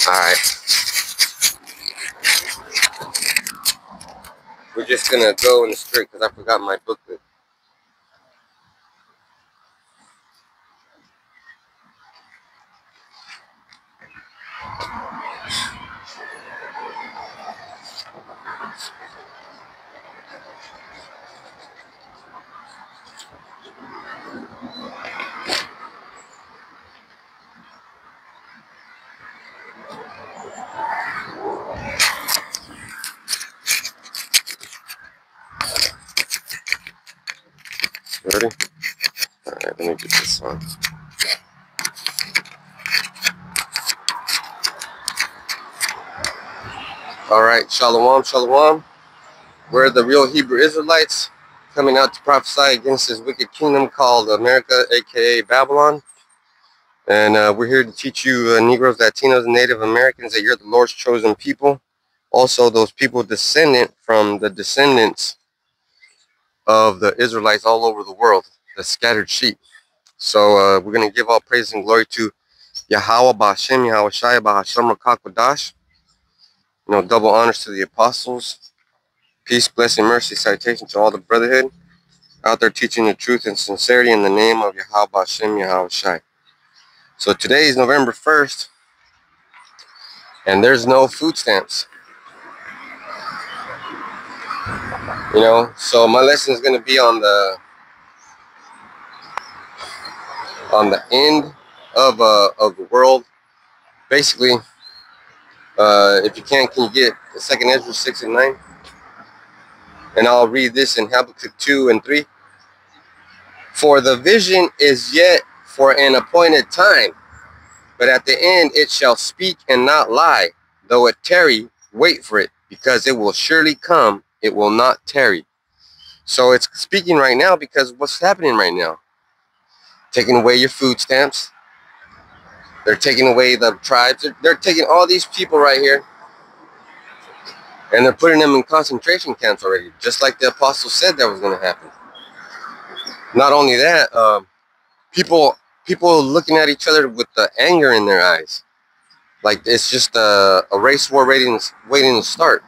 Alright. We're just gonna go in the street because I forgot my booklet. Ready? Alright, let me get this on. Alright, Shalom, Shalom. We're the real Hebrew Israelites coming out to prophesy against this wicked kingdom called America, aka Babylon. And we're here to teach you Negroes, Latinos, and Native Americans that you're the Lord's chosen people. Also, those people descendant from the descendants of the Israelites all over the world, the scattered sheep. So we're going to give all praise and glory to Yahweh Ba'Shem, Yahweh Shai Ba'Hashem Rakak. You know, double honors to the apostles. Peace, blessing, mercy, citation to all the brotherhood out there teaching the truth and sincerity in the name of Yahweh Ba'Shem, Yahweh Shai. So today is November 1st, and there's no food stamps. You know, so my lesson is going to be on the end of the world. Basically, if you can you get the second Ezra 6 and 9? And I'll read this in Habakkuk 2 and 3. For the vision is yet for an appointed time, but at the end it shall speak and not lie. Though it tarry, wait for it, because it will surely come, it will not tarry. So it's speaking right now because what's happening right now? Taking away your food stamps. They're taking away the tribes. They're taking all these people right here, and they're putting them in concentration camps already, just like the apostle said that was going to happen. Not only that, people looking at each other with the anger in their eyes, like it's just a race war waiting to start.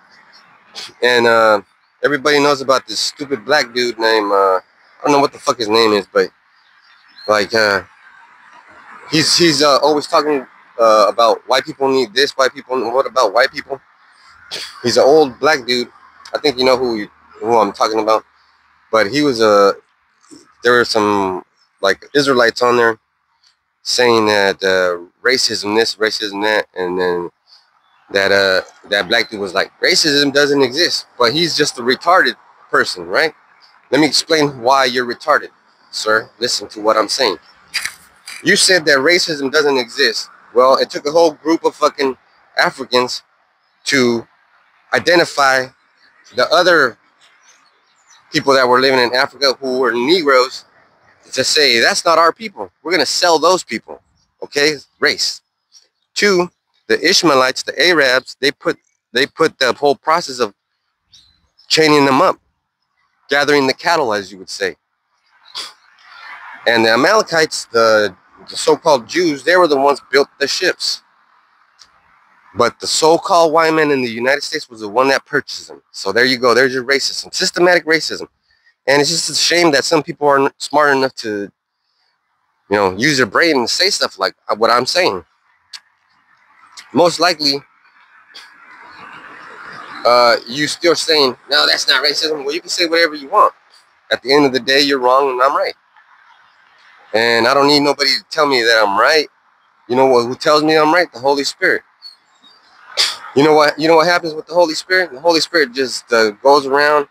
And everybody knows about this stupid black dude named I don't know what the fuck his name is, but like he's always talking about white people need this, white people. What about white people? He's an old black dude. I think you know who I'm talking about. But he was there were some like Israelites on there saying that racism this, racism that, and then that black dude was like, racism doesn't exist, but he's just a retarded person, right? Let me explain why you're retarded, sir. Listen to what I'm saying. You said that racism doesn't exist. Well, it took a whole group of fucking Africans to identify the other people that were living in Africa who were Negroes to say, that's not our people. We're going to sell those people. Okay? Race. Two, the Ishmaelites, the Arabs, they put the whole process of chaining them up, gathering the cattle, as you would say. And the Amalekites, the so-called Jews, they were the ones built the ships. But the so-called white man in the United States was the one that purchased them. So there you go. There's your racism. Systematic racism. And it's just a shame that some people aren't smart enough to, you know, use their brain and say stuff like what I'm saying. Most likely, you still saying, no, that's not racism. Well, you can say whatever you want. At the end of the day, you're wrong and I'm right. And I don't need nobody to tell me that I'm right. You know what? Who tells me I'm right? The Holy Spirit. You know what? You know what happens with the Holy Spirit? The Holy Spirit just goes around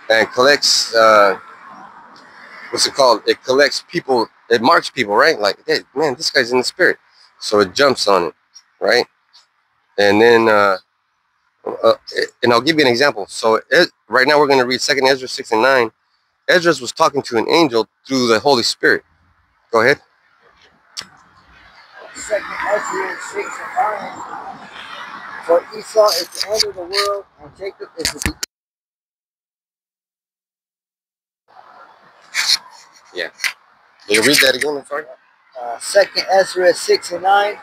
and collects. What's it called? It collects people. It marks people, right? Like, hey, man, this guy's in the Spirit, so it jumps on it, right? And then, and I'll give you an example. So right now we're going to read 2 Ezra 6 and 9. Ezra was talking to an angel through the Holy Spirit. Go ahead. 2 Ezra 6 and 9. For Esau is the end of the world, and Jacob is the beginning. Yeah. Can you read that again? I'm sorry. Second Ezra 6 and 9.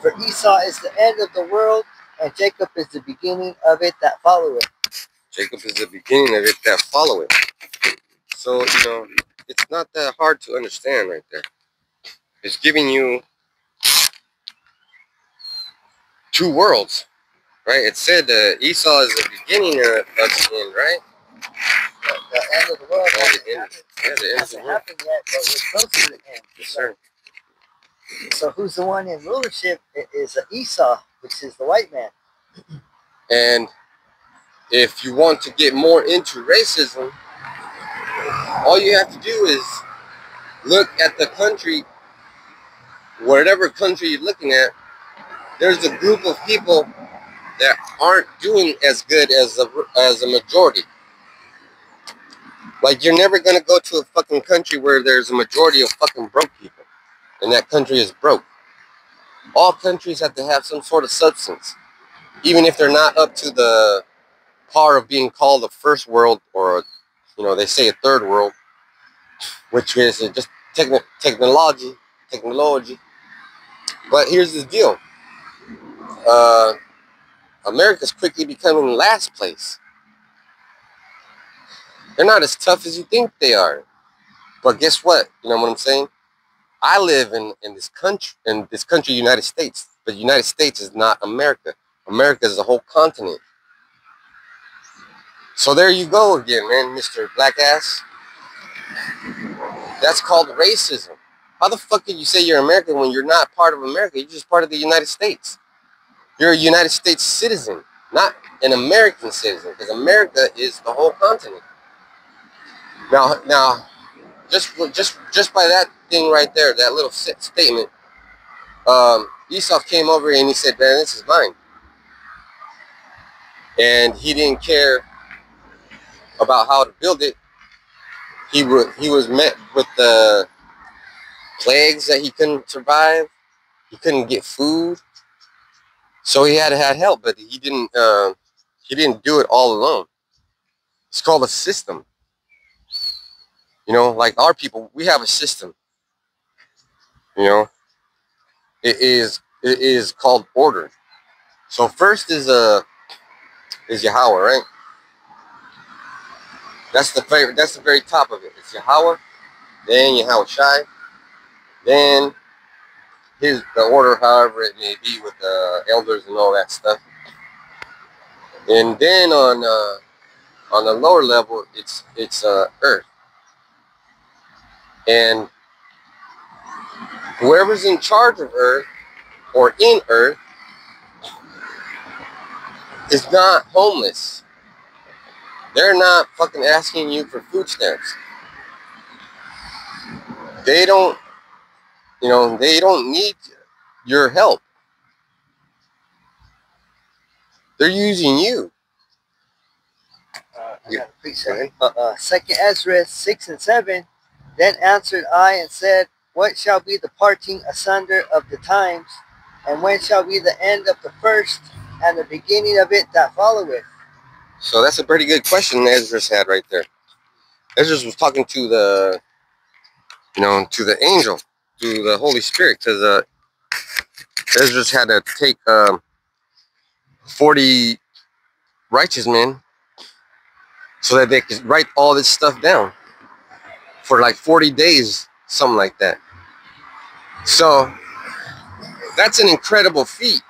For Esau is the end of the world, and Jacob is the beginning of it that followeth. Jacob is the beginning of it that followeth. So, you know, it's not that hard to understand right there. It's giving you two worlds, right? It said Esau is the beginning of the end, right? The end of the world hasn't happened happened yet, but we're close to the end. Yes, sir. So who's the one in rulership? It is Esau, which is the white man. And if you want to get more into racism, all you have to do is look at the country, whatever country you're looking at. There's a group of people that aren't doing as good as a majority. Like, you're never going to go to a fucking country where there's a majority of fucking broke people, and that country is broke. All countries have to have some sort of substance, even if they're not up to the par of being called a first world, or, you know, they say a third world, which is just technology. But here's the deal. America's quickly becoming last place. They're not as tough as you think they are. But guess what? You know what I'm saying? I live in this country, United States. But the United States is not America. America is a whole continent. So there you go again, man, Mr. Black Ass. That's called racism. How the fuck can you say you're American when you're not part of America? You're just part of the United States. You're a United States citizen, not an American citizen, because America is the whole continent. Now, just by that thing right there, that little statement, Esau came over and he said, "Man, this is mine," and he didn't care about how to build it. He was met with the plagues that he couldn't survive. He couldn't get food, so he had to have help. But he didn't do it all alone. It's called a system. You know, like our people, we have a system. You know, it is called order. So first is Yahweh, right? That's the very top of it. It's Yahweh, then Yahweh Shai, then the order, however it may be, with the elders and all that stuff. And then on the lower level, it's earth. And whoever's in charge of earth or in earth is not homeless. They're not fucking asking you for food stamps. They don't, they don't need your help. They're using you. Second Ezra 6 and 7. Then answered I and said, what shall be the parting asunder of the times? And when shall be the end of the first, and the beginning of it that followeth? So that's a pretty good question Ezra's had right there. Ezra was talking to the, to the angel, to the Holy Spirit, because Ezra's had to take 40 righteous men so that they could write all this stuff down for like 40 days, something like that. So that's an incredible feat.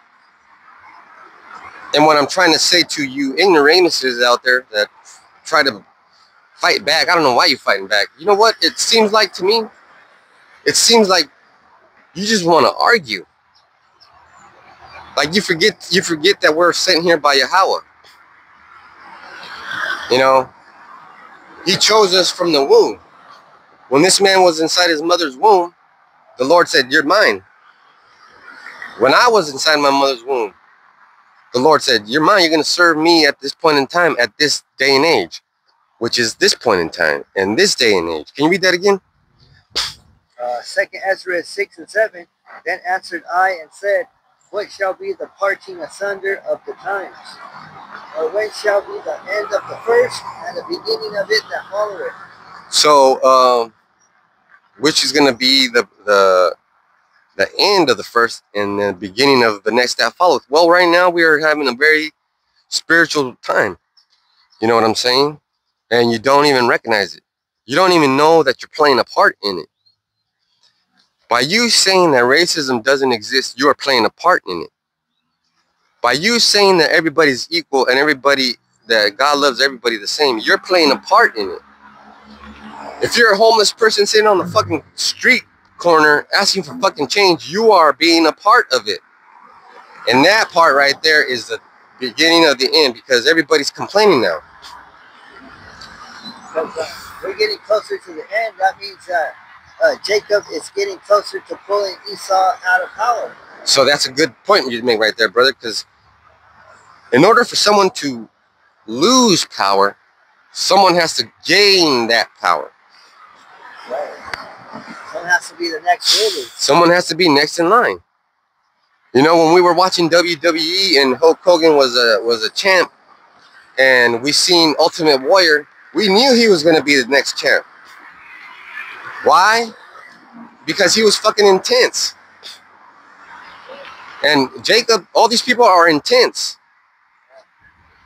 And what I'm trying to say to you ignoramuses out there that try to fight back, I don't know why you're fighting back. You know what? It seems like to me, it seems like you just want to argue. Like you forget that we're sent here by Yahweh. You know, he chose us from the womb. When this man was inside his mother's womb, the Lord said, you're mine. When I was inside my mother's womb, the Lord said, you're mine. You're going to serve me at this point in time, at this day and age, which is this point in time and this day and age. Can you read that again? Second Ezra 6 and 7. Then answered I and said, what shall be the parting asunder of the times? Or when shall be the end of the first, and the beginning of it that followeth? So, which is going to be the the end of the first and the beginning of the next that follows. Well, right now we are having a very spiritual time. You know what I'm saying? And you don't even recognize it. You don't even know that you're playing a part in it. By you saying that racism doesn't exist, you are playing a part in it. By you saying that everybody's equal and everybody, that God loves everybody the same, you're playing a part in it. If you're a homeless person sitting on the fucking street corner asking for fucking change, you are being a part of it. And that part right there is the beginning of the end, because everybody's complaining now. We're getting closer to the end. That means Jacob is getting closer to pulling Esau out of power. So that's a good point you make right there, brother, because in order for someone to lose power, someone has to gain that power. Right. Someone has to be the next ruler. Someone has to be next in line. You know, when we were watching WWE and Hulk Hogan was a champ, and we seen Ultimate Warrior, we knew he was going to be the next champ. Why? Because he was fucking intense. And Jacob, all these people are intense.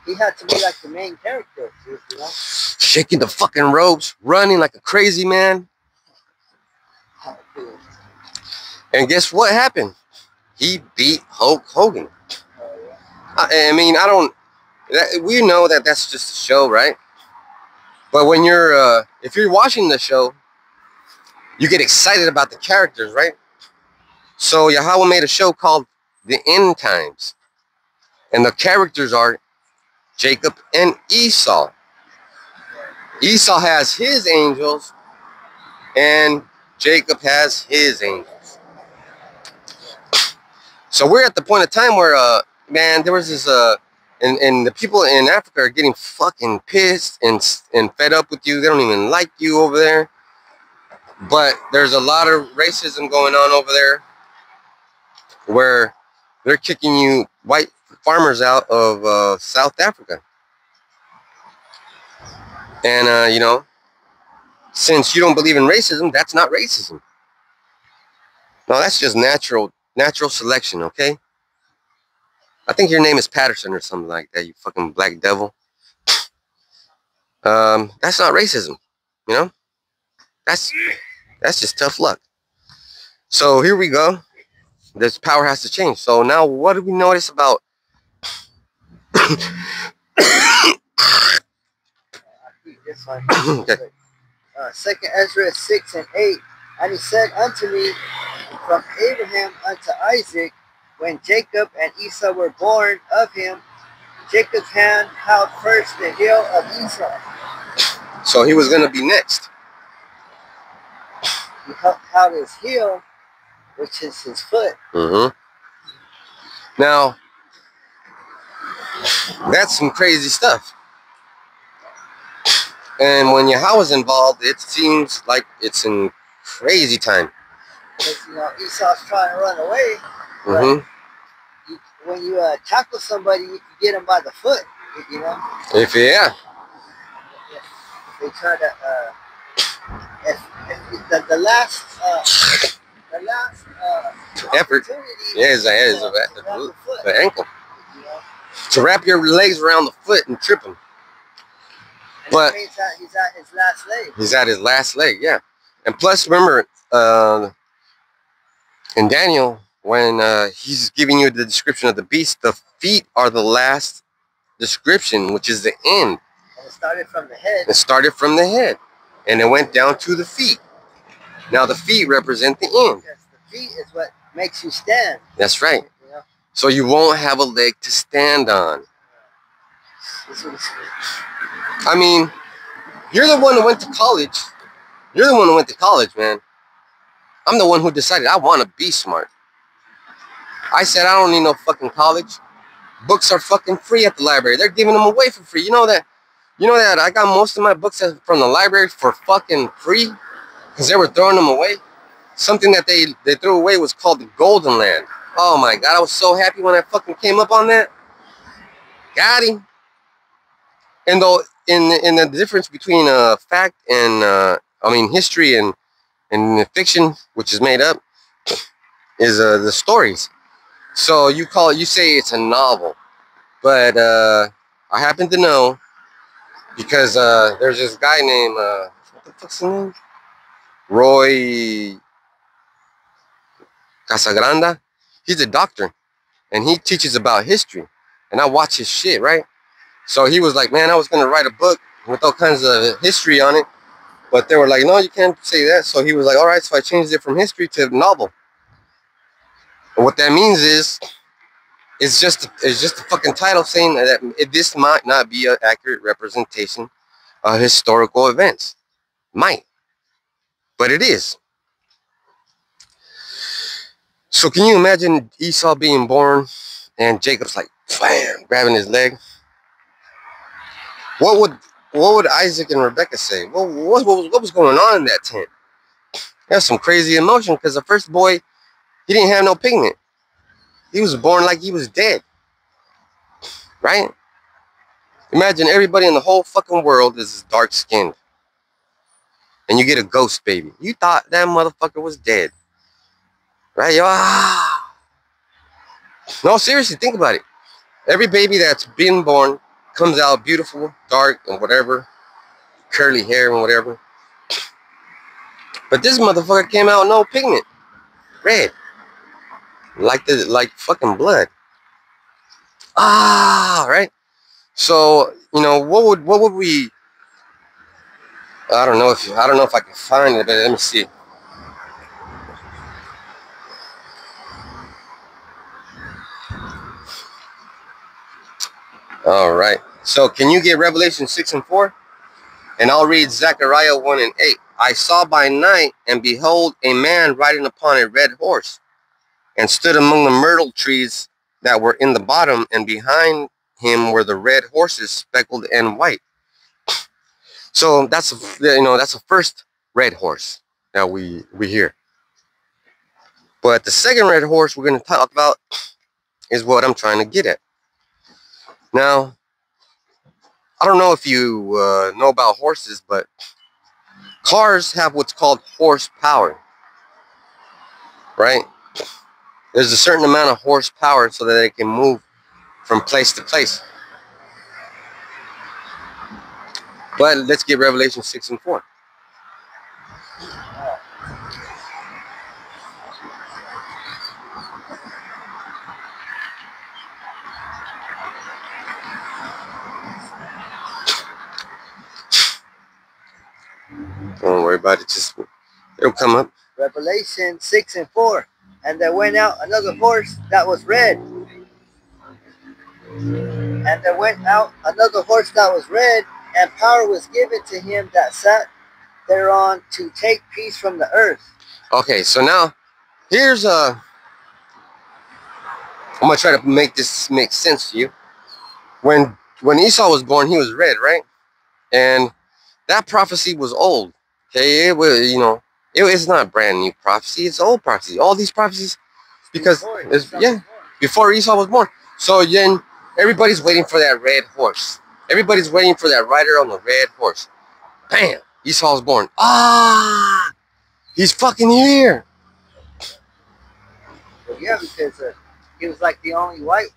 He had to be like the main character, you know? Shaking the fucking ropes, running like a crazy man. And guess what happened? He beat Hulk Hogan. I mean, we know that that's just a show, right? But when you're, if you're watching the show, you get excited about the characters, right? So Yahweh made a show called The End Times. And the characters are Jacob and Esau. Esau has his angels, and Jacob has his angels. So we're at the point of time where, man, there was this, and the people in Africa are getting fucking pissed and fed up with you. They don't even like you over there. But there's a lot of racism going on over there, where they're kicking you white farmers out of South Africa. And, you know, since you don't believe in racism, that's not racism. No, that's just natural selection, okay? I think your name is Patterson or something like that, you fucking black devil. That's not racism, you know? That's just tough luck. So here we go. This power has to change. So now what do we notice about okay. 2nd Ezra 6 and 8. And he said unto me, from Abraham unto Isaac, when Jacob and Esau were born of him, Jacob's hand held first the heel of Esau. So he was going to be next. He held his heel, which is his foot. Now, that's some crazy stuff. And when Yahweh's involved, it seems like it's in crazy time. Because, you know, Esau's trying to run away. When you tackle somebody, you can get them by the foot, you know? If they try to, the last effort, is the ankle. You know? To wrap your legs around the foot and trip him. And but he's at his last leg. He's at his last leg, yeah. And plus, remember, in Daniel, when he's giving you the description of the beast, the feet are the last description, which is the end. And it started from the head. It started from the head, and it went down to the feet. Now the feet represent the end. Yes, the feet is what makes you stand. That's right. You know? So you won't have a leg to stand on. I mean, you're the one who went to college. You're the one who went to college, man. I'm the one who decided I want to be smart. I said I don't need no fucking college. Books are fucking free at the library. They're giving them away for free. You know that I got most of my books from the library for fucking free because they were throwing them away. Something that they threw away was called the Golden Land. Oh my God, I was so happy when I fucking came up on that. Got him. And though in the difference between fact and history and fiction, which is made up, is the stories. So you say it's a novel, but I happen to know because there's this guy named what the fuck's his name? Roy Casagranda. He's a doctor and he teaches about history, and I watch his shit, right? So he was like, man, I was gonna write a book with all kinds of history on it, but they were like, no, you can't say that. So he was like, all right, so I changed it from history to novel. And what that means is it's just a fucking title saying that this might not be an accurate representation of historical events. Might, but it is. So can you imagine Esau being born and Jacob's like, bam, grabbing his leg? What would Isaac and Rebecca say? What was going on in that tent? That's some crazy emotion because the first boy, he didn't have no pigment. He was born like he was dead, right? Imagine everybody in the whole fucking world is dark skinned, and you get a ghost baby. You thought that motherfucker was dead, right? No, seriously, think about it. Every baby that's been born comes out beautiful, dark, and whatever, curly hair and whatever. But this motherfucker came out no pigment, red, like fucking blood. Right. So what would we? I don't know if I can find it, but let me see. All right. So can you get Revelation 6:4? And I'll read Zechariah 1:8. I saw by night, and behold, a man riding upon a red horse, and stood among the myrtle trees that were in the bottom, and behind him were the red horses, speckled and white. So that's the first red horse that we hear. But the second red horse we're going to talk about is what I'm trying to get at. Now, I don't know if you know about horses, but cars have what's called horsepower, right? There's a certain amount of horsepower so that they can move from place to place. But let's get Revelation 6:4. Don't worry about it. Just it'll come up. Revelation 6:4. And there went out another horse that was red. And there went out another horse that was red, and power was given to him that sat thereon to take peace from the earth. Okay, so now here's I'm gonna try to make this make sense to you. When Esau was born, he was red, right? And that prophecy was old. Okay, it was it's not brand new prophecy. It's old prophecy. All these prophecies, because before Esau was born. So then everybody's waiting for that red horse. Everybody's waiting for that rider on the red horse. Bam! Esau's born. He's fucking here. Well, yeah, because he was like the only white.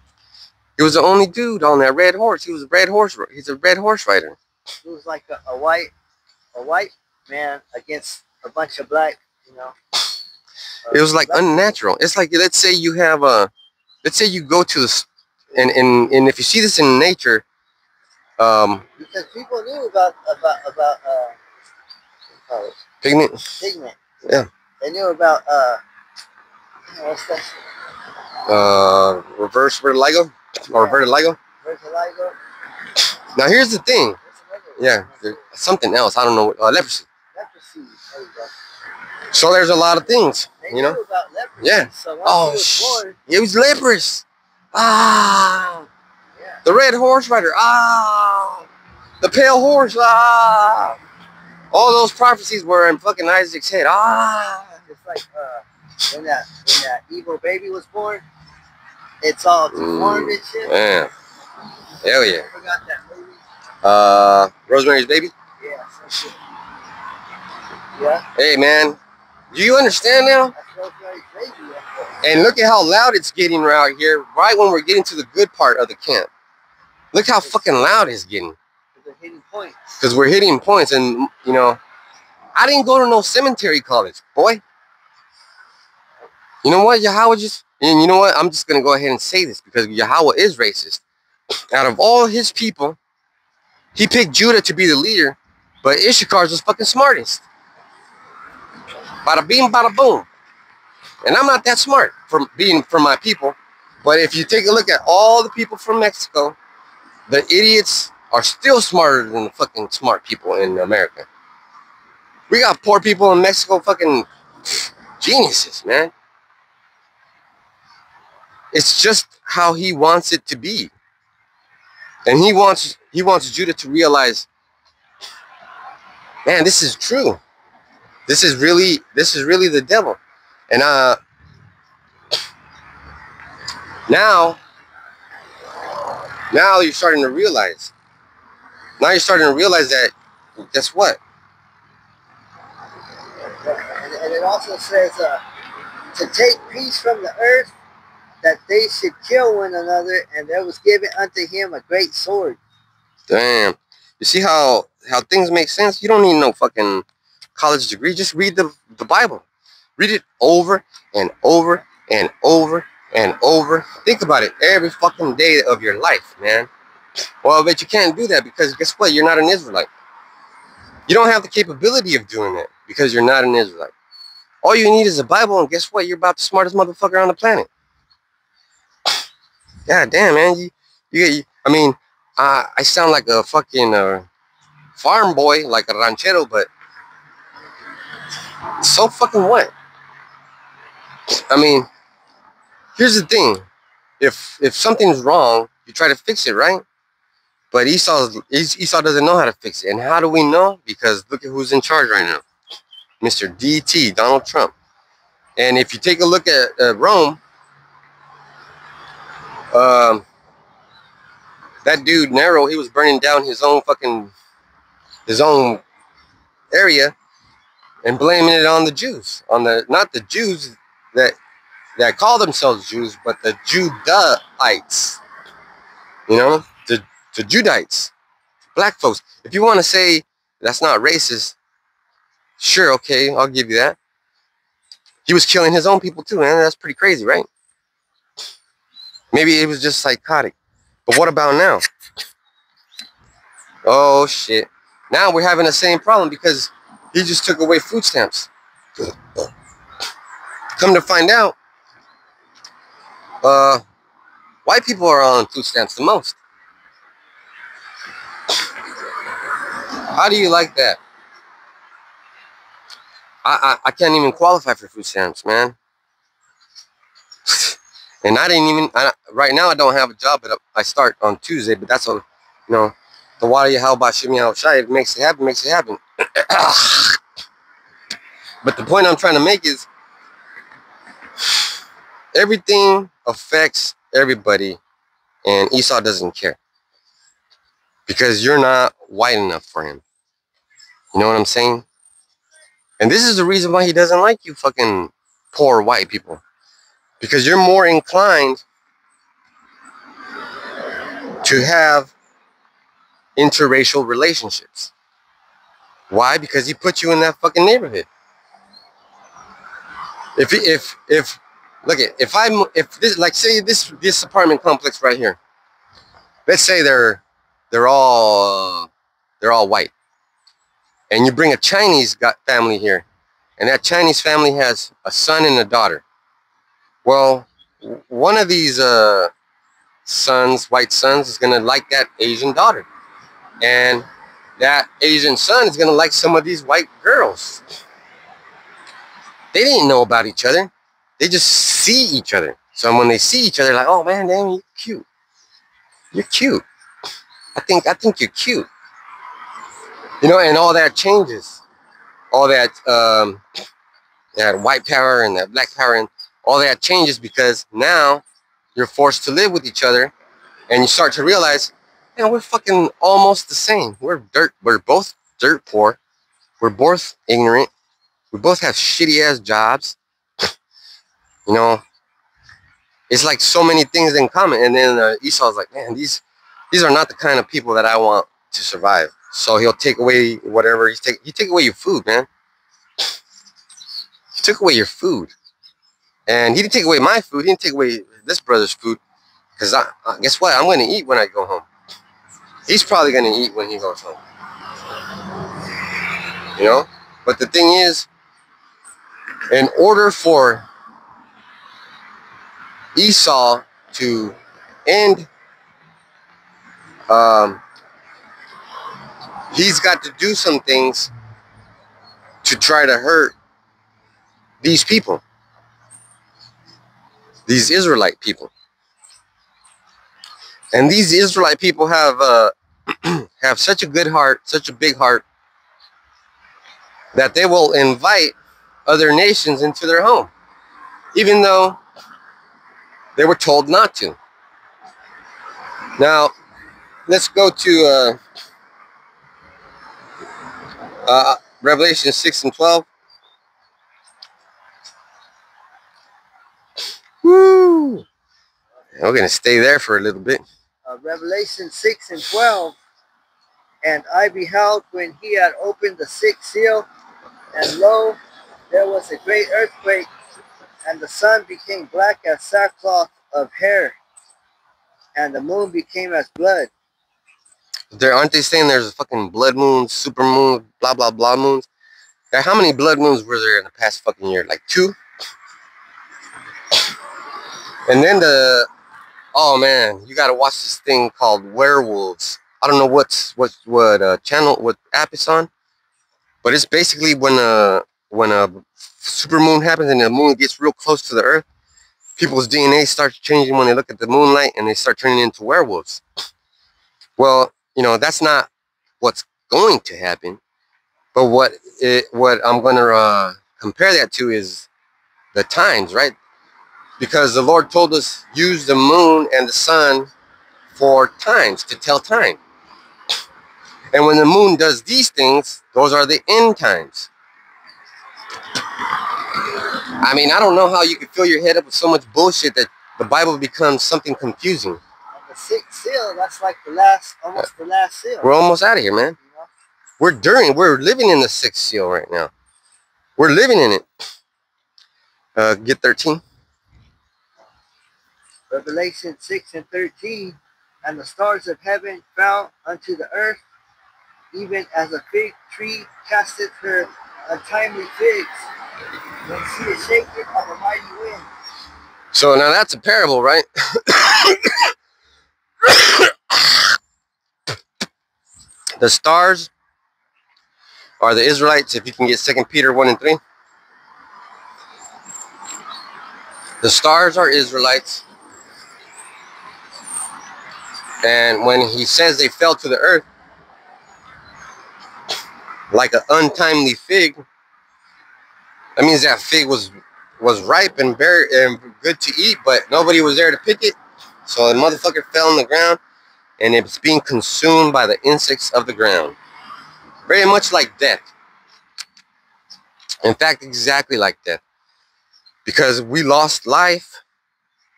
He was the only dude on that red horse. He was a red horse. He's a red horse rider. He was like a white man against a bunch of black, It was like unnatural. It's like, let's say you have let's say you go to the, and if you see this in nature, because people knew about pigment. Yeah. They knew about what's that? Reverse vertigo or vertigo. Vertigo. Now here's the thing. Yeah, something else. I don't know. Leprosy. Leprosy. There you go. So there's a lot of things, They knew about leprosy. Yeah. So once he was born, it was leprous. Yeah. The red horse rider. The pale horse. All those prophecies were in fucking Isaac's head. It's like when that evil baby was born, it's all deformed and shit. Yeah. Hell yeah. I forgot that movie. Rosemary's Baby. Yeah. Some shit. Yeah. Hey man, do you understand now? That's Rosemary's Baby. And look at how loud it's getting out here, right when we're getting to the good part of the camp. Look how fucking loud it's getting. They're hitting points. Because we're hitting points, and you know, I didn't go to no cemetery college, boy. You know what, Yahweh just, and you know what, I'm just gonna go ahead and say this because Yahweh is racist. Out of all his people, he picked Judah to be the leader, but Issachar's was fucking smartest. Bada bing, bada boom. And I'm not that smart for being from my people. But if you take a look at all the people from Mexico, the idiots are still smarter than the fucking smart people in America. We got poor people in Mexico, fucking geniuses, man. It's just how he wants it to be. And he wants Judah to realize, man, this is true. This is really the devil. And now you're starting to realize. Now you're starting to realize that, guess what? And it also says to take peace from the earth, that they should kill one another, and there was given unto him a great sword. Damn. You see how things make sense? You don't need no fucking college degree. Just read the Bible. Read it over and over and over and over. Think about it every fucking day of your life, man. Well, but you can't do that because guess what? You're not an Israelite. You don't have the capability of doing that because you're not an Israelite. All you need is a Bible, and guess what? You're about the smartest motherfucker on the planet. God damn, man. I mean, I sound like a fucking farm boy, like a ranchero, but so fucking what? I mean, here's the thing. If something's wrong, you try to fix it, right? But Esau doesn't know how to fix it. And how do we know? Because look at who's in charge right now. Mr. DT, Donald Trump. And if you take a look at Rome, that dude Nero, he was burning down his own area and blaming it on the Jews, on not the Jews that call themselves Jews, but the Judahites. You know, the Judites, black folks. If you want to say that's not racist, sure, okay, I'll give you that. He was killing his own people too, man. That's pretty crazy, right? Maybe it was just psychotic. But what about now? Oh, shit. Now we're having the same problem because he just took away food stamps. Come to find out, white people are on food stamps the most. How do you like that? I can't even qualify for food stamps, man. And I didn't even, right now I don't have a job, but I start on Tuesday, but that's all, you know, the water, how about shimmy out shy, it makes it happen, makes it happen. But the point I'm trying to make is everything affects everybody, and Esau doesn't care because you're not white enough for him. You know what I'm saying? And this is the reason why he doesn't like you fucking poor white people. Because you're more inclined to have interracial relationships. Why? Because he put you in that fucking neighborhood. If this, like, say this apartment complex right here, let's say they're all white, and you bring a Chinese family here, and that Chinese family has a son and a daughter. Well, one of these white sons, is gonna like that Asian daughter, and that Asian son is gonna like some of these white girls. They didn't know about each other. They just see each other. So when they see each other, like, oh man, damn, you're cute. You're cute. I think you're cute. You know, and all that changes. All that that white power and that black power and all that changes because now you're forced to live with each other, and you start to realize, man, we're fucking almost the same. We're both dirt poor. We're both ignorant. We both have shitty ass jobs. You know, it's like so many things in common. And then Esau's like, man, these are not the kind of people that I want to survive. So he'll take away whatever he take away your food, man. He took away your food, and he didn't take away my food. He didn't take away this brother's food, because guess what? I'm gonna eat when I go home. He's probably gonna eat when he goes home. You know, but the thing is, in order for Esau to end, he's got to do some things to try to hurt these people, these Israelite people. And these Israelite people have have such a good heart, such a big heart, that they will invite other nations into their home, even though they were told not to. Now, let's go to Revelation 6 and 12. Woo! We're going to stay there for a little bit. Revelation 6 and 12. And I beheld when he had opened the sixth seal, and lo, there was a great earthquake, and the sun became black as sackcloth of hair, and the moon became as blood. Aren't they saying there's a fucking blood moon, super moon, blah, blah, blah moons? How many blood moons were there in the past fucking year? Like 2? And then oh man, you gotta watch this thing called Werewolves. I don't know what channel, what app it's on, but it's basically when a super moon happens and the moon gets real close to the earth, people's DNA starts changing when they look at the moonlight, and they start turning into werewolves. Well, you know, that's not what's going to happen, but what I'm gonna compare that to is the times, right? Because the Lord told us use the moon and the sun for times, to tell time. And when the moon does these things, those are the end times. I mean, I don't know how you could fill your head up with so much bullshit that the Bible becomes something confusing. And the sixth seal, that's like the last, almost the last seal. We're almost out of here, man. You know? We're living in the sixth seal right now. We're living in it. Get 13. Revelation 6 and 13. And the stars of heaven fell unto the earth, even as a fig tree casteth her untimely figs, when she is shaken of a mighty wind. So now that's a parable, right? The stars are the Israelites. If you can get 2 Peter 1 and 3. The stars are Israelites. And when he says they fell to the earth like an untimely fig, that means that fig was ripe and very and good to eat, but nobody was there to pick it. So the motherfucker fell on the ground, and it's being consumed by the insects of the ground. Very much like death. In fact, exactly like death. Because we lost life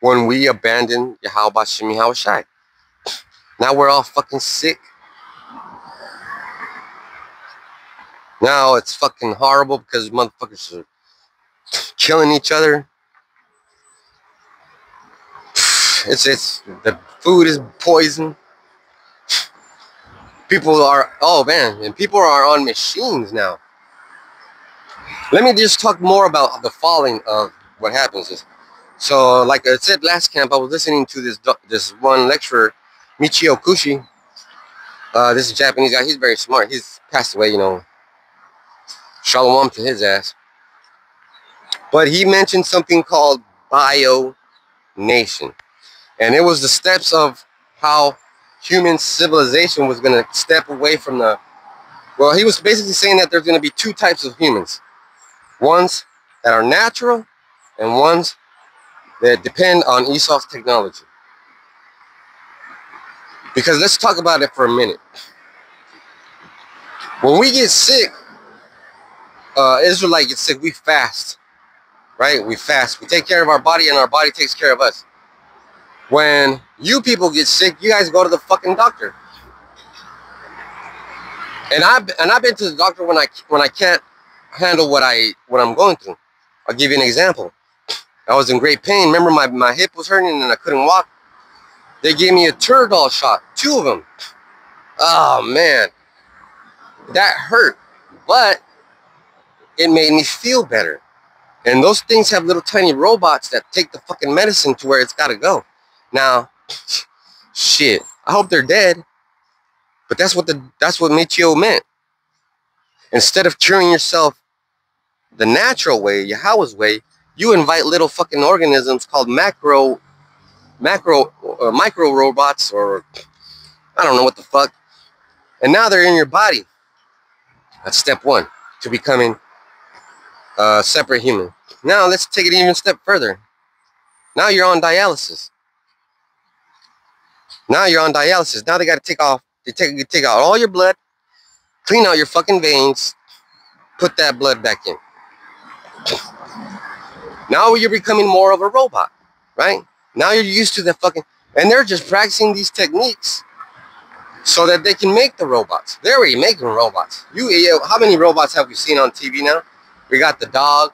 when we abandoned Yahweh Bashim Yahweh Shai. Now we're all fucking sick. Now it's fucking horrible because motherfuckers are killing each other. It's the food is poison. People are, oh man, and people are on machines now. Let me just talk more about the falling of what happens. So, like I said last camp, I was listening to this one lecturer, Michio Kushi. This is a Japanese guy. He's very smart. He's passed away, you know. Shalom to his ass. But he mentioned something called Bio Nation. And it was the steps of how human civilization was going to step away from the... Well, he was basically saying that there's going to be 2 types of humans. Ones that are natural and ones that depend on Esau's technology. Because let's talk about it for a minute. When we get sick, Israelite gets sick, we fast. Right? We fast. We take care of our body and our body takes care of us. When you people get sick, you guys go to the fucking doctor. And I've been to the doctor when I can't handle what I'm going through. I'll give you an example. I was in great pain. Remember, my hip was hurting and I couldn't walk. They gave me a Toradol shot, 2 of them. Oh man, that hurt, but it made me feel better. And those things have little tiny robots that take the fucking medicine to where it's got to go. Now, shit, I hope they're dead. But that's what Michio meant. Instead of curing yourself the natural way, Yahweh's way, you invite little fucking organisms called micro robots, or I don't know what the fuck. And now they're in your body. That's step 1 to becoming a separate human. Now let's take it even a step further. Now you're on dialysis. Now they got to take out all your blood, clean out your fucking veins, put that blood back in. Now you're becoming more of a robot, right? Now you're used to the fucking, and they're just practicing these techniques so that they can make the robots. They're already making robots. How many robots have we seen on TV now? We got the dog,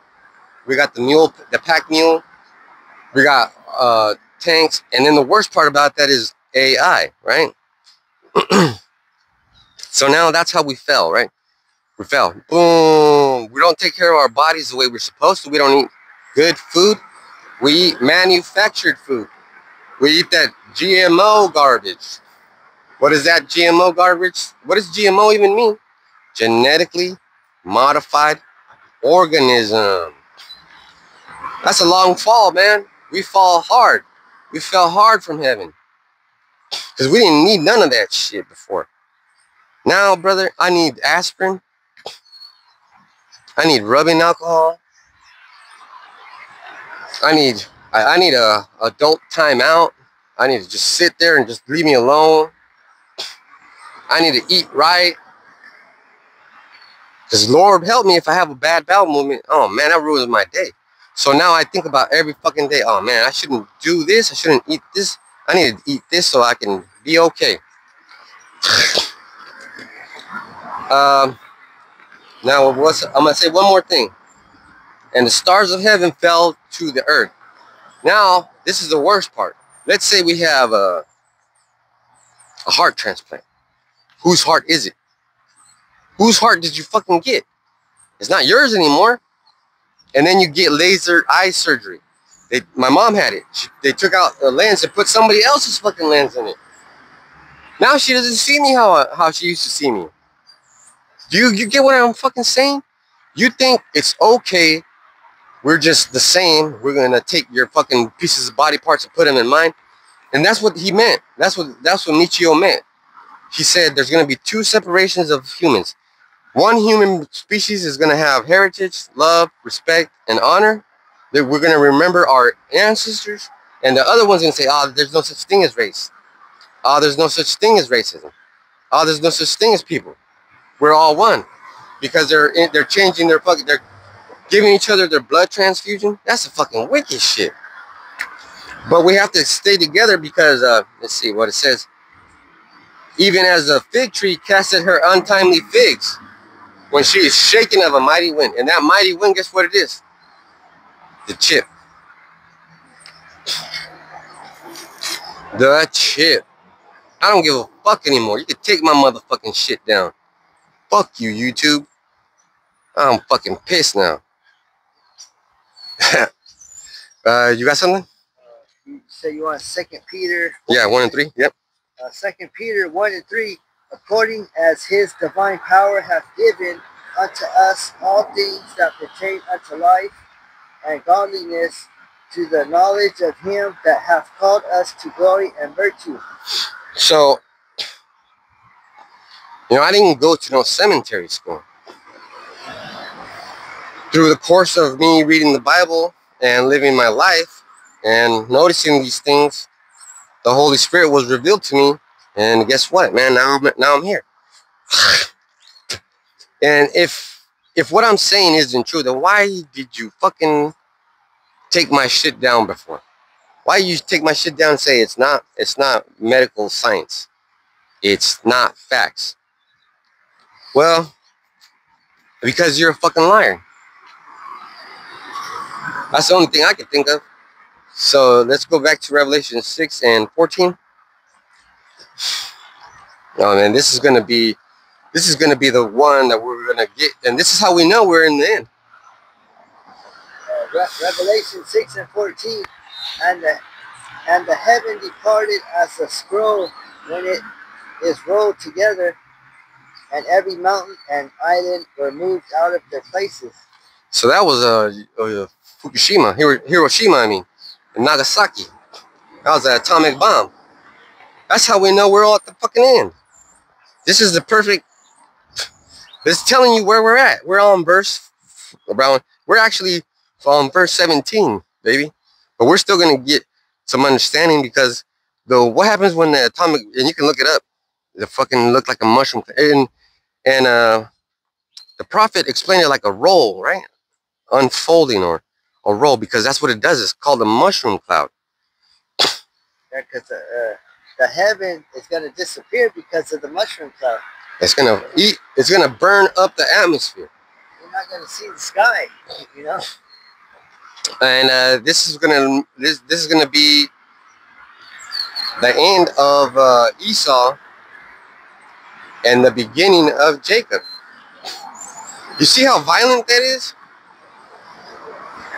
we got the mule, the pack mule, we got tanks, and then the worst part about that is AI, right? So now that's how we fell, right? We fell. Boom. We don't take care of our bodies the way we're supposed to. We don't eat good food. We eat manufactured food. We eat that GMO garbage. What is that GMO garbage? What does GMO even mean? Genetically modified organism. That's a long fall, man. We fall hard. We fell hard from heaven. Because we didn't need none of that shit before. Now, brother, I need aspirin. I need rubbing alcohol. I need a adult timeout. I need to just sit there and just leave me alone. I need to eat right. Because Lord help me if I have a bad bowel movement. Oh man, that ruins my day. So now I think about every fucking day. Oh man, I shouldn't do this. I shouldn't eat this. I need to eat this so I can be okay. Now I'm gonna say one more thing. And the stars of heaven fell to the earth. Now, this is the worst part. Let's say we have a heart transplant. Whose heart is it? Whose heart did you fucking get? It's not yours anymore. And then you get laser eye surgery. My mom had it. They took out a lens and put somebody else's fucking lens in it. Now she doesn't see me how she used to see me. Do you get what I'm fucking saying? You think it's okay, we're just the same, we're gonna take your fucking pieces of body parts and put them in mine? And that's what he meant. That's what Michio meant. He said there's gonna be 2 separations of humans. One human species is gonna have heritage, love, respect, and honor. That we're gonna remember our ancestors. And the other one's gonna say, oh, there's no such thing as race. Oh, there's no such thing as racism. Oh, there's no such thing as people. We're all one. Because they're changing their fucking, they're giving each other their blood transfusion. That's a fucking wicked shit. But we have to stay together because, let's see what it says. Even as the fig tree casted her untimely figs, when she is shaken of a mighty wind. And that mighty wind, guess what it is? The chip. The chip. I don't give a fuck anymore. You can take my motherfucking shit down. Fuck you, YouTube. I'm fucking pissed now. You got something? You say you want 2 Peter? Yeah, 1 and 3. Yep. 2 Peter 1 and 3. According as his divine power hath given unto us all things that pertain unto life and godliness, to the knowledge of him that hath called us to glory and virtue. So, I didn't go to no cemetery school. Through the course of me reading the Bible and living my life and noticing these things, the Holy Spirit was revealed to me. And guess what, man? Now I'm here. And if what I'm saying isn't true, then why did you fucking take my shit down before? Why you take my shit down and say it's not medical science? It's not facts. Well, because you're a fucking liar. That's the only thing I can think of. So let's go back to Revelation 6 and 14. Oh man, this is gonna be the one that we're gonna get, and this is how we know we're in the end. Revelation 6 and 14, and the heaven departed as a scroll when it is rolled together, and every mountain and island were moved out of their places. So that was Fukushima, Hiroshima, I mean, and Nagasaki. That was an atomic bomb. That's how we know we're all at the fucking end. This is the perfect. It's telling you where we're at. We're on verse around. We're actually on verse 17, baby. But we're still gonna get some understanding because what happens when the atomic, and you can look it up. The fucking looked like a mushroom, and the prophet explained it like a roll, right? Unfolding or a roll, because that's what it does. It's called a mushroom cloud. Yeah, because the heaven is going to disappear because of the mushroom cloud. It's gonna eat. It's gonna burn up the atmosphere. You're not going to see the sky, you know. And this is gonna be the end of Esau and the beginning of Jacob. You see how violent that is?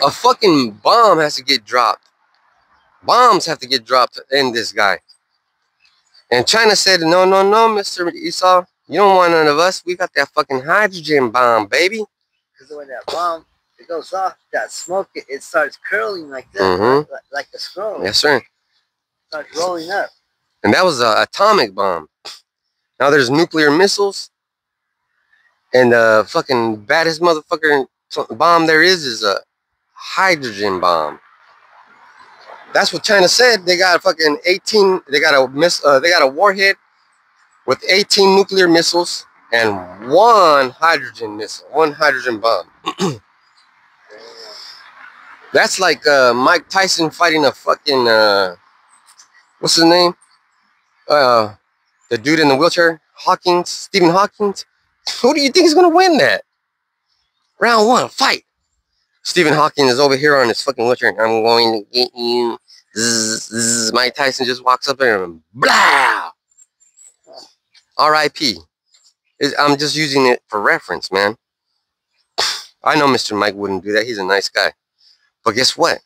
A fucking bomb has to get dropped. Bombs have to get dropped to end this guy. And China said, no, Mr. Esau. You don't want none of us. We got that fucking hydrogen bomb, baby. Because when that bomb, it goes off, that smoke, it starts curling like this, like a scroll. Yes, sir. It starts rolling up. And that was an atomic bomb. Now there's nuclear missiles. And the fucking baddest motherfucker bomb there is a hydrogen bomb. That's what China said. They got a fucking 18. They got a warhead with 18 nuclear missiles and one hydrogen missile, one hydrogen bomb. That's like Mike Tyson fighting a fucking what's his name? The dude in the wheelchair, Stephen Hawking. Who do you think is gonna win that? Round one, fight. Stephen Hawking is over here on his fucking wheelchair. I'm going to get you. Mike Tyson just walks up there and blah. R.I.P. I'm just using it for reference, man. I know Mr. Mike wouldn't do that. He's a nice guy. But guess what?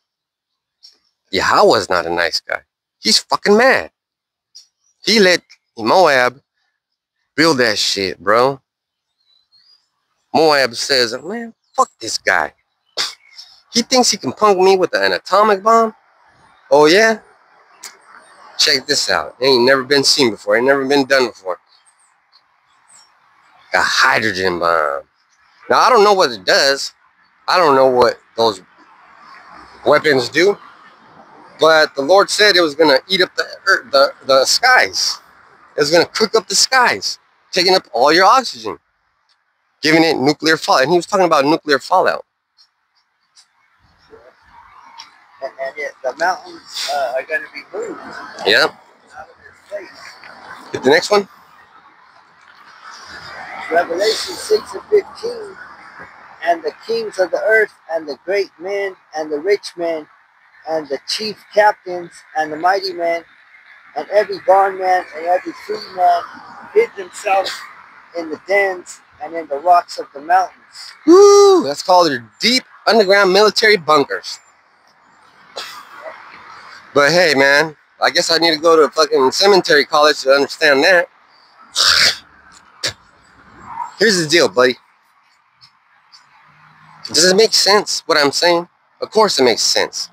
Yahweh's not a nice guy. He's fucking mad. He let Moab build that shit, bro. Moab says, man, fuck this guy. He thinks he can punk me with an atomic bomb? Oh, yeah? Check this out. It ain't never been seen before. Ain't never been done before. A hydrogen bomb. Now, I don't know what it does. I don't know what those weapons do. But the Lord said it was going to eat up the earth, the skies. It was going to cook up the skies, taking up all your oxygen, giving it nuclear fallout. And he was talking about nuclear fallout. And yet the mountains are going to be moved. Yep. Out of this place. Get the next one. Revelation 6 and 15. And the kings of the earth, and the great men, and the rich men, and the chief captains, and the mighty men, and every bondman and every free man hid themselves in the dens and in the rocks of the mountains. Woo! That's called their deep underground military bunkers. But hey, man, I guess I need to go to a fucking cemetery college to understand that. Here's the deal, buddy. Does it make sense what I'm saying? Of course it makes sense.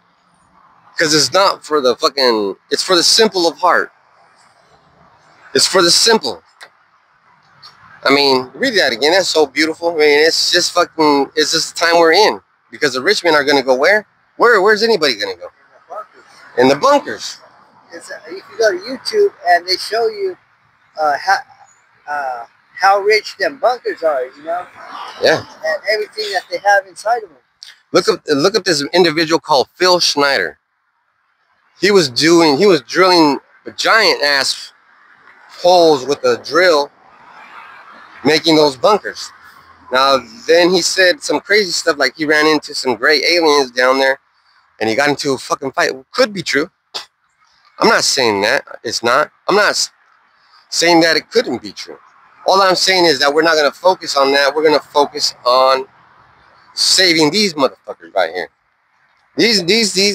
Because it's not for the fucking, it's for the simple of heart. It's for the simple. I mean, read that again. That's so beautiful. I mean, it's just fucking, it's just the time we're in. Because the rich men are going to go where? Where's anybody going to go? In the bunkers. You can go to YouTube and they show you how rich them bunkers are, you know? Yeah. And everything that they have inside of them. Look up this individual called Phil Schneider. he was drilling giant ass holes with a drill, making those bunkers. Now, then he said some crazy stuff like he ran into some gray aliens down there and he got into a fucking fight. Could be true. I'm not saying that it's not. I'm not saying that it couldn't be true. All I'm saying is that we're not going to focus on that. We're going to focus on saving these motherfuckers right here. These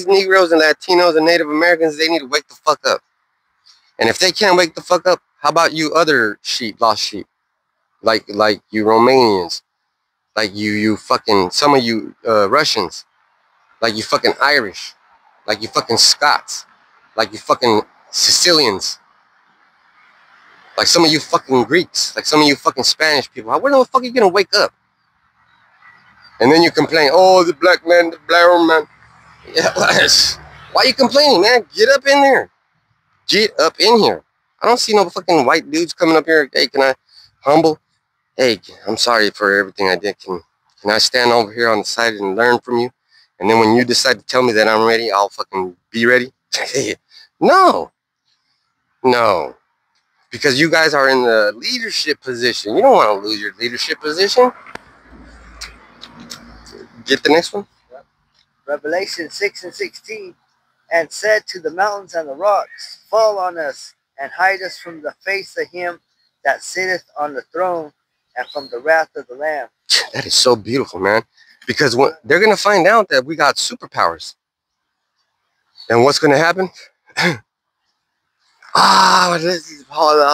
Negroes and Latinos and Native Americans, they need to wake the fuck up. And if they can't wake the fuck up, how about you other sheep, lost sheep? Like you Romanians. Like you fucking, some of you Russians. Like you fucking Irish. Like you fucking Scots. Like you fucking Sicilians. Like some of you fucking Greeks. Like some of you fucking Spanish people. When the fuck are you gonna wake up? And then you complain, oh, the black man, the black man. Yeah, why are you complaining, man? Get up in there. Get up in here. I don't see no fucking white dudes coming up here. Hey, can I humble? Hey, I'm sorry for everything I did. Can I stand over here on the side and learn from you? And then when you decide to tell me that I'm ready, I'll fucking be ready? No. No. Because you guys are in the leadership position. You don't want to lose your leadership position. Get the next one. Revelation 6:16, and said to the mountains and the rocks, fall on us and hide us from the face of him that sitteth on the throne and from the wrath of the Lamb. That is so beautiful, man. Because when they're going to find out that we got superpowers. And what's going to happen? I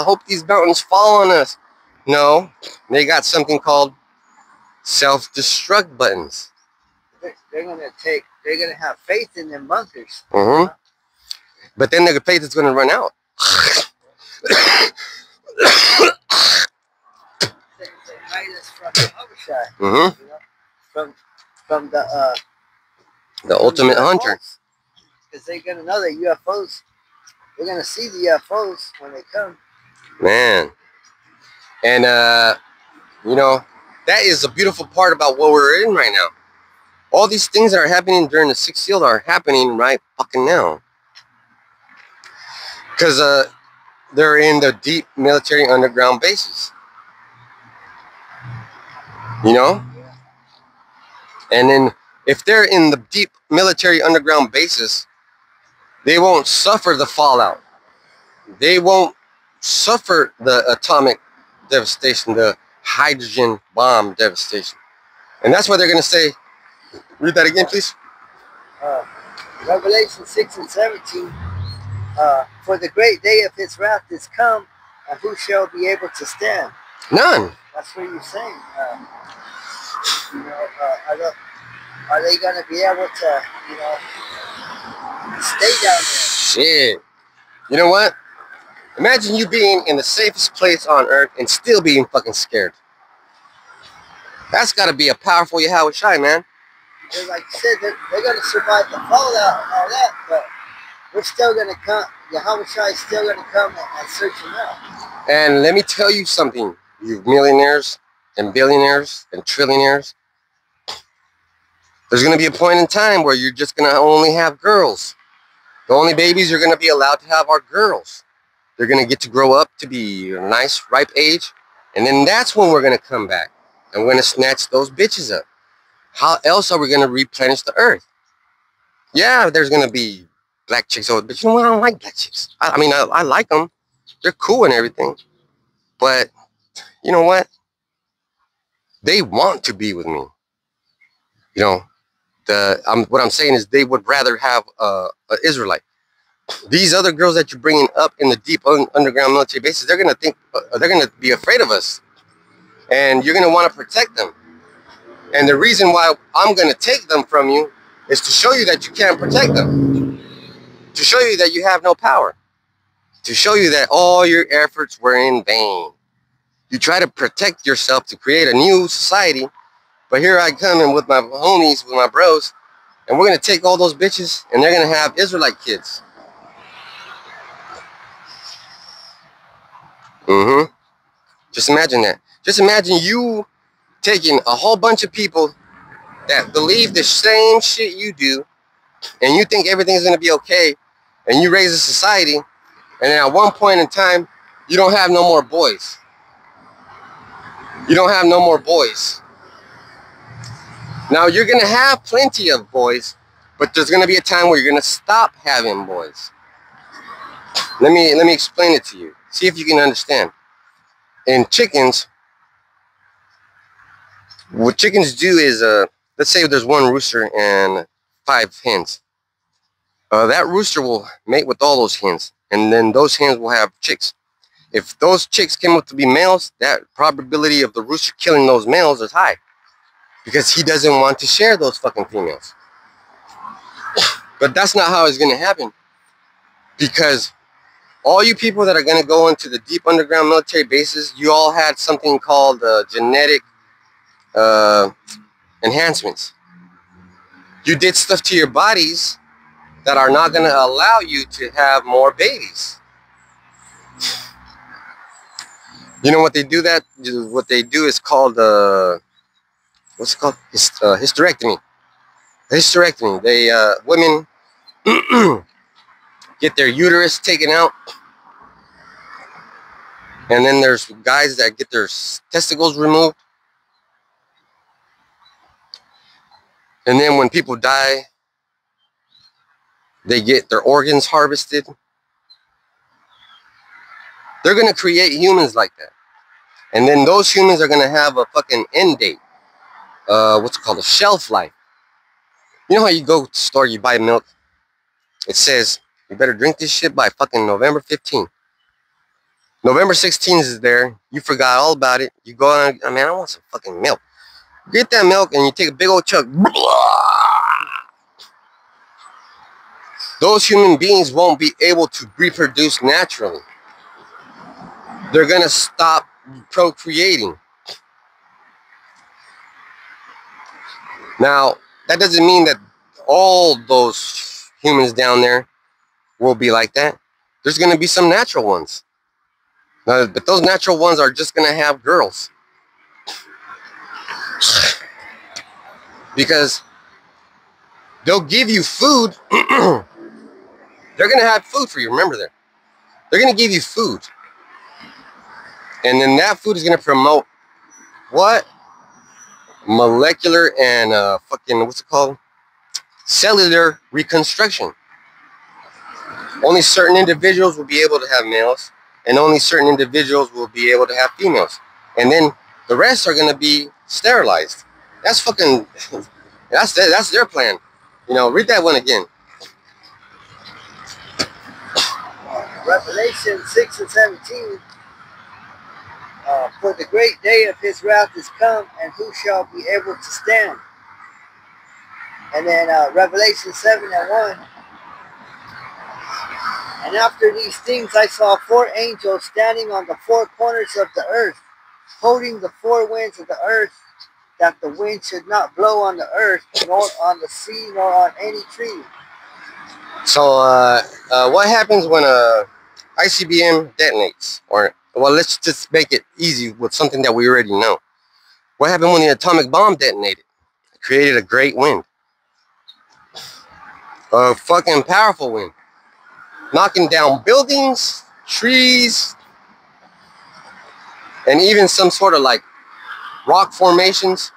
hope these mountains fall on us. No, they got something called self-destruct buttons. They're gonna have faith in them bunkers. Mm-hmm. But then their faith is gonna run out. Mm-hmm. From the ultimate hunter. Because they're gonna know that UFOs. They're gonna see the UFOs when they come. Man, and you know, that is a beautiful part about what we're in right now. All these things that are happening during the Sixth Seal are happening right fucking now. Because they're in the deep military underground bases. You know? And then if they're in the deep military underground bases, they won't suffer the fallout. They won't suffer the atomic devastation, the hydrogen bomb devastation. And that's why they're going to say, read that again, please. Revelation 6:17. For the great day of his wrath is come, and who shall be able to stand? None. That's what you're saying. Are they going to be able to, stay down there? Shit. You know what? Imagine you being in the safest place on earth and still being fucking scared. That's got to be a powerful Yahweh Shai, man. Because like you said, they're going to survive the fallout and all that, but we're still going to come. Yahweh Shai is still going to come and search them out. And let me tell you something, you millionaires and billionaires and trillionaires. There's going to be a point in time where you're just going to only have girls. The only babies you're going to be allowed to have are girls. They're going to get to grow up to be a nice, ripe age. And then that's when we're going to come back. And we're going to snatch those bitches up. How else are we going to replenish the earth? Yeah, there's going to be black chicks. But you know what? I don't like black chicks. I mean, I like them. They're cool and everything. But you know what? They want to be with me. You know, what I'm saying is they would rather have an Israelite. These other girls that you're bringing up in the deep underground military bases, they're going to think, they're going to be afraid of us. And you're going to want to protect them. And the reason why I'm going to take them from you is to show you that you can't protect them. To show you that you have no power. To show you that all your efforts were in vain. You try to protect yourself to create a new society. But here I come in with my homies, with my bros. And we're going to take all those bitches and they're going to have Israelite kids. Mm-hmm. Just imagine that. Just imagine you taking a whole bunch of people that believe the same shit you do, and you think everything's going to be okay, and you raise a society, and then at one point in time, you don't have no more boys. You don't have no more boys. Now you're gonna have plenty of boys, but there's gonna be a time where you're gonna stop having boys. Let me explain it to you. See if you can understand. In chickens, what chickens do is, let's say there's one rooster and 5 hens. That rooster will mate with all those hens, and then those hens will have chicks. If those chicks came up to be males, that probability of the rooster killing those males is high, because he doesn't want to share those fucking females. But that's not how it's going to happen, because all you people that are going to go into the deep underground military bases, you all had something called genetic enhancements. You did stuff to your bodies that are not going to allow you to have more babies. You know what they do? What they do is called what's it called? Hysterectomy. Hysterectomy. They women get their uterus taken out, and then there's guys that get their testicles removed. And then when people die, they get their organs harvested. They're going to create humans like that. And then those humans are going to have a fucking end date. What's it called? A shelf life. You know how you go to the store, you buy milk? It says, you better drink this shit by fucking November 15th. November 16th is there. You forgot all about it. You go on, I mean, I want some fucking milk. Get that milk and you take a big old chug. Those human beings won't be able to reproduce naturally. They're going to stop procreating. Now, that doesn't mean that all those humans down there will be like that. There's going to be some natural ones. But those natural ones are just going to have girls. Because they'll give you food. They're going to have food for you. Remember that. They're going to give you food. And then that food is going to promote what? Molecular and fucking, what's it called? Cellular reconstruction. Only certain individuals will be able to have males, and only certain individuals will be able to have females. And then the rest are going to be sterilized. That's fucking, that's their plan. You know, read that one again. Revelation 6 and 17. For the great day of his wrath is come, and who shall be able to stand? And then Revelation 7 and 1. And after these things I saw 4 angels standing on the 4 corners of the earth, holding the 4 winds of the earth, that the wind should not blow on the earth, nor on the sea, nor on any tree. So what happens when ICBM detonates? Or, well, let's just make it easy with something that we already know. What happened when the atomic bomb detonated? It created a great wind. A fucking powerful wind. Knocking down buildings, trees, and even some sort of like rock formations.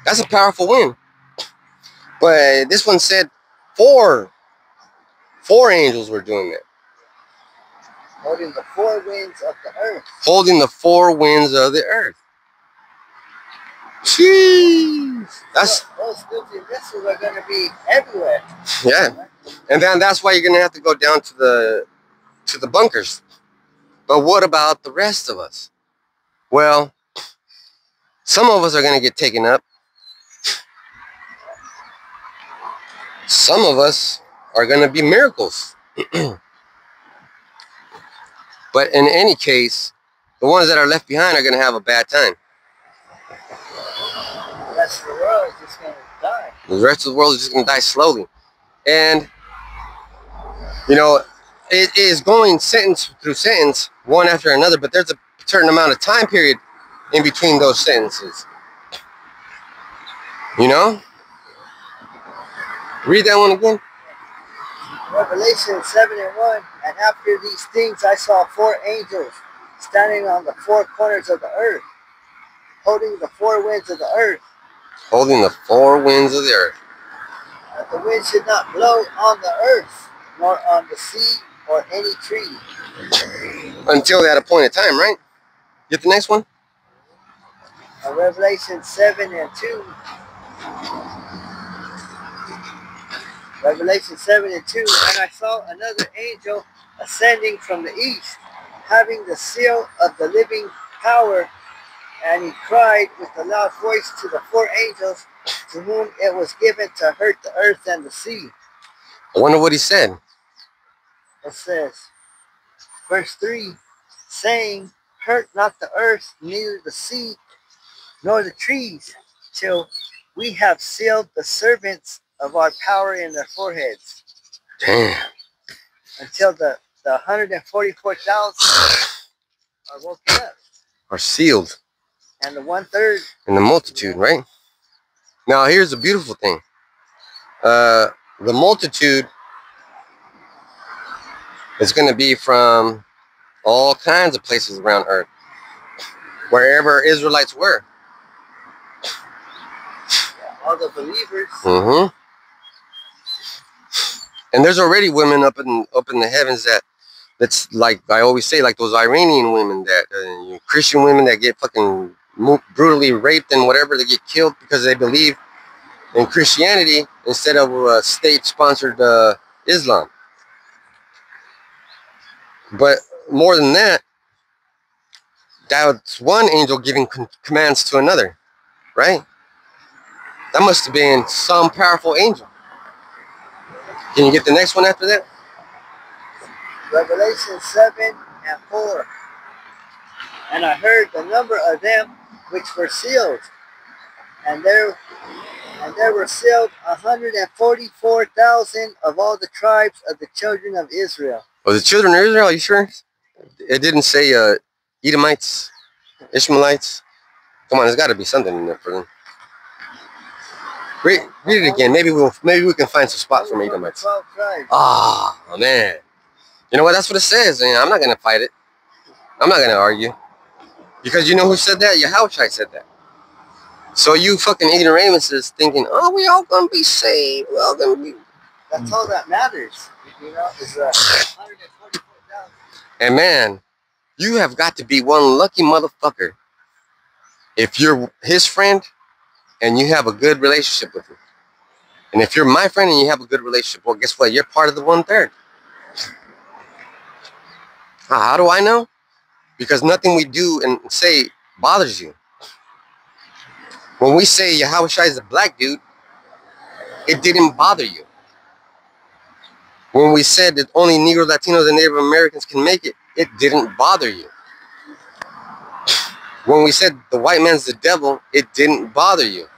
That's a powerful wind. But this one said 4 angels were doing that. Holding the 4 winds of the earth. Holding the 4 winds of the earth. Jeez. That's, those nuclear missiles are going to be everywhere. Yeah. And then that's why you're going to have to go down to the bunkers. But what about the rest of us? Well, some of us are going to get taken up. Some of us are going to be miracles. But in any case, the ones that are left behind are going to have a bad time. The rest of the world is just going to die. The rest of the world is just going to die slowly. And, you know, it is going sentence through sentence, one after another, but there's a certain amount of time period in between those sentences. You know? Read that one again. Revelation 7:1. And after these things I saw four angels standing on the four corners of the earth, holding the four winds of the earth. Holding the four winds of the earth. That the wind should not blow on the earth, nor on the sea, or any tree. Until that appointed time, right? Get the next one? Revelation 7:2. Revelation 7:2. And I saw another angel ascending from the east, having the seal of the living power, and he cried with a loud voice to the four angels to whom it was given to hurt the earth and the sea. I wonder what he said. It says, verse 3, saying, hurt not the earth, neither the sea, nor the trees, till we have sealed the servants of our power in their foreheads. Damn. Until the 144,000 are woken up. Are sealed. And the 1/3. In the multitude, right? Now here's the beautiful thing. The multitude is going to be from all kinds of places around earth. Wherever Israelites were. All the believers. Mm-hmm. And there's already women up in the heavens that's like I always say, like those Iranian women that Christian women that get fucking brutally raped and whatever, they get killed because they believe in Christianity instead of state-sponsored Islam. But more than that, that's one angel giving commands to another, right? That must have been some powerful angel. Can you get the next one after that? Revelation 7:4. And I heard the number of them which were sealed, and there were sealed 144,000 of all the tribes of the children of Israel. Oh, the children of Israel, are you sure? It didn't say Edomites, Ishmaelites. Come on, there's got to be something in there for them. Read it again. Maybe we can find some spots from Edomites. 12 tribes. Oh man, you know what? That's what it says. And I'm not gonna fight it. I'm not gonna argue because you know who said that? Yahushua said that. So you fucking ignoramuses thinking, oh, we all gonna be saved. We all gonna be. That's all that matters. You know, is 144,000. And man, you have got to be one lucky motherfucker if you're his friend and you have a good relationship with him. And if you're my friend and you have a good relationship, well, guess what? You're part of the 1/3. How do I know? Because nothing we do and say bothers you. When we say Yahushua is a black dude, it didn't bother you. When we said that only Negro, Latinos, and Native Americans can make it, it didn't bother you. When we said the white man's the devil, it didn't bother you.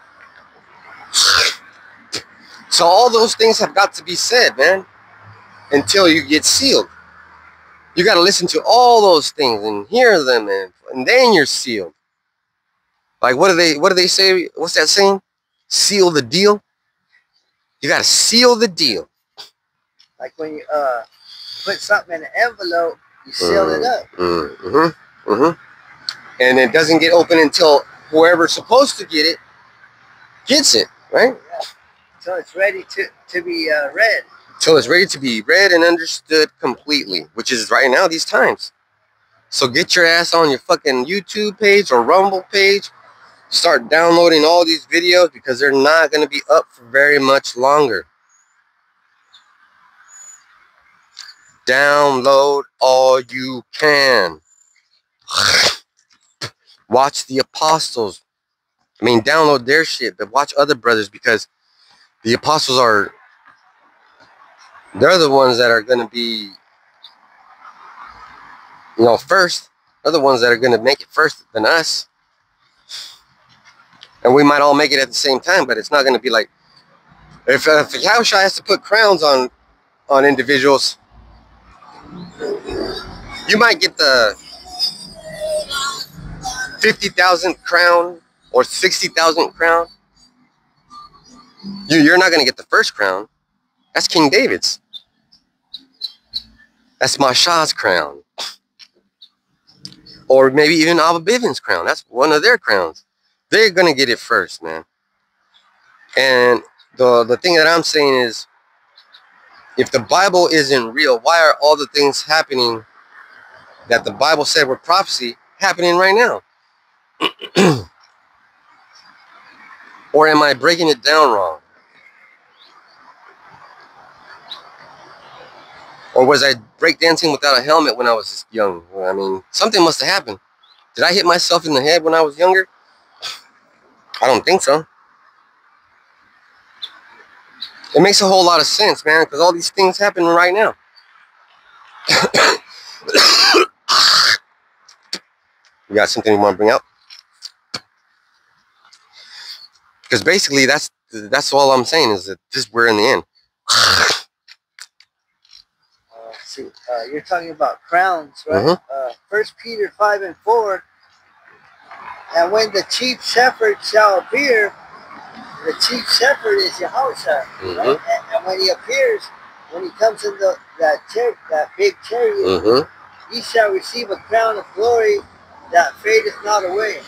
So all those things have got to be said, man, until you get sealed. You got to listen to all those things and hear them, and then you're sealed. Like what do they say? What's that saying? Seal the deal. You got to seal the deal. Like when you put something in an envelope, you seal it up. And it doesn't get open until whoever's supposed to get it gets it, right? Yeah. So it's ready to be read. Till it's ready to be read and understood completely, which is right now these times. So get your ass on your fucking YouTube page or Rumble page. Start downloading all these videos because they're not going to be up for very much longer. Download all you can. Watch the apostles. I mean, download their shit, but watch other brothers because the apostles they're the ones that are going to be, first. They're the ones that are going to make it first than us. And we might all make it at the same time, but it's not going to be like, if Yahushua has to put crowns on individuals, you might get the 50,000th crown or 60,000th crown. You're not going to get the first crown. That's King David's. That's Mashah's crown. Or maybe even Abba Bivens' crown. That's one of their crowns. They're going to get it first, man. And the thing that I'm saying is, if the Bible isn't real, why are all the things happening that the Bible said were prophecy happening right now? Or am I breaking it down wrong? Or was I breakdancing without a helmet when I was young? I mean, something must have happened. Did I hit myself in the head when I was younger? I don't think so. It makes a whole lot of sense, man, because all these things happen right now. You got something you want to bring out? Because basically, that's all I'm saying is that we're in the end. See, you're talking about crowns, right? 1 Peter 5:4. And when the chief shepherd shall appear, the chief shepherd is Yahushua, right? And when he appears, when he comes in that big chariot, he shall receive a crown of glory that fadeth not away.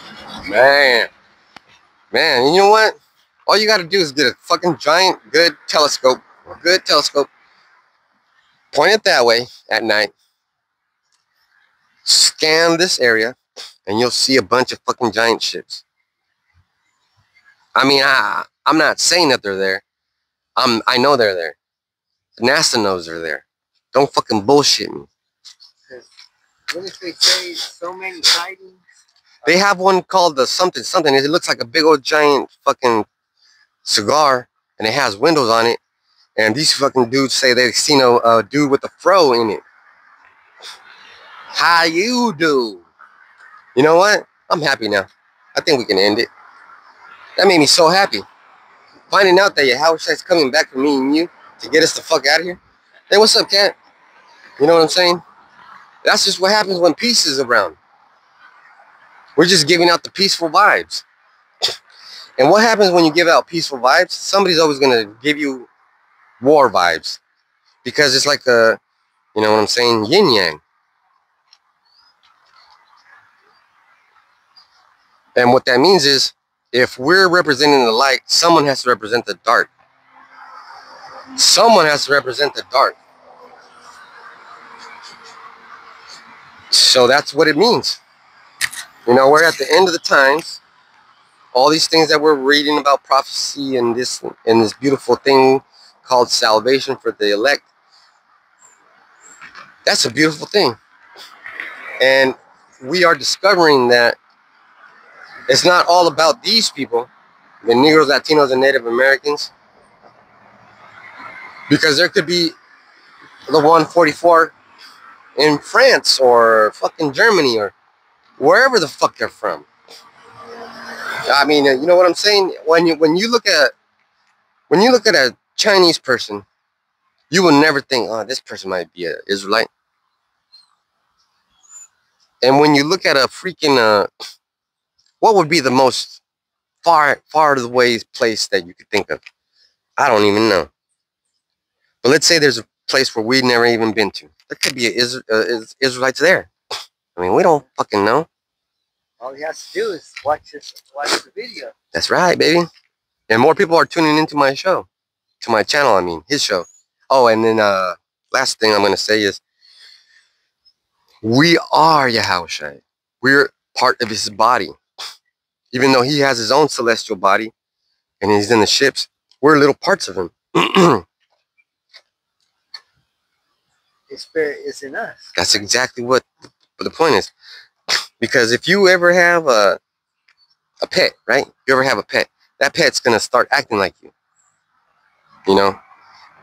Man, you know what? All you got to do is get a fucking giant, good telescope, point it that way at night, scan this area, and you'll see a bunch of fucking giant ships. I mean, I'm not saying that they're there. I know they're there. NASA knows they're there. Don't fucking bullshit me. What if they say so many sightings? They have one called the something. It looks like a big old giant fucking cigar, and it has windows on it. And these fucking dudes say they've seen a dude with a fro in it. How you do? You know what? I'm happy now. I think we can end it. That made me so happy. Finding out that Yahushua's coming back for me and you to get us the fuck out of here. Hey, what's up, cat? You know what I'm saying? That's just what happens when peace is around. We're just giving out the peaceful vibes. And what happens when you give out peaceful vibes? Somebody's always going to give you war vibes. Because it's like a, you know what I'm saying, yin-yang. And what that means is, if we're representing the light, someone has to represent the dark. Someone has to represent the dark. So that's what it means. You know, we're at the end of the times. All these things that we're reading about prophecy and this beautiful thing called salvation for the elect. That's a beautiful thing. And we are discovering that it's not all about these people, the Negroes, Latinos, and Native Americans. Because there could be the 144 in France or fucking Germany or wherever the fuck they're from. I mean, you know what I'm saying? When you look at a Chinese person, you will never think, oh, this person might be an Israelite. And when you look at a freaking, what would be the most far away place that you could think of? I don't even know. But let's say there's a place where we've never even been to. There could be Israelites there. I mean, we don't fucking know. All he has to do is watch the video. That's right, baby. And more people are tuning into my show. To my channel, I mean, his show. Oh, and then last thing I'm going to say is, we are Yahushua. We're part of his body. Even though he has his own celestial body and he's in the ships, we're little parts of him. His spirit is in us. That's exactly what the point is. Because if you ever have a pet, right? You ever have a pet, that pet's going to start acting like you. You know?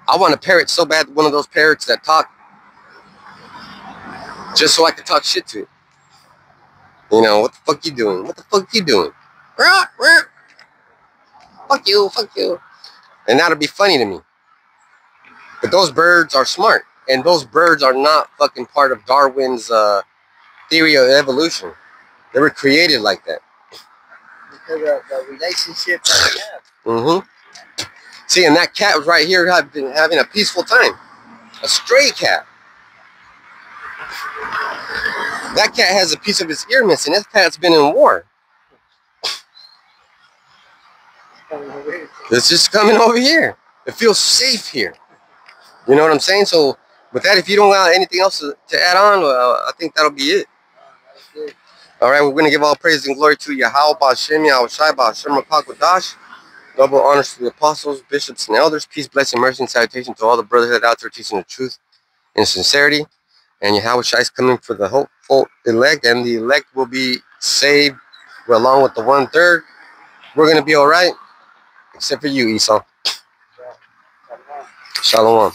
I want a parrot so bad, one of those parrots that talk, just so I can talk shit to it. You know, what the fuck you doing? What the fuck you doing? Fuck you, fuck you. And that'll be funny to me. But those birds are smart. And those birds are not fucking part of Darwin's theory of evolution. They were created like that. Because of the relationship that we have. Mm-hmm. See, and that cat was right here having a peaceful time. A stray cat. That cat has a piece of his ear missing. This cat's been in war. It's just coming over here. It feels safe here. You know what I'm saying? So with that, if you don't have anything else to add on, I think that'll be it. All right, we're going to give all praise and glory to Yahweh, Ba'Shem, Yahweh Shai, Ba'Shem, Rakakadash. Double honors to the apostles, bishops, and elders. Peace, blessing, mercy, and salutation to all the brotherhood out there teaching the truth in sincerity. And Yahweh Shai is coming for the hopeful elect, and the elect will be saved along with the 1/3. We're going to be all right, except for you, Esau. Shalom.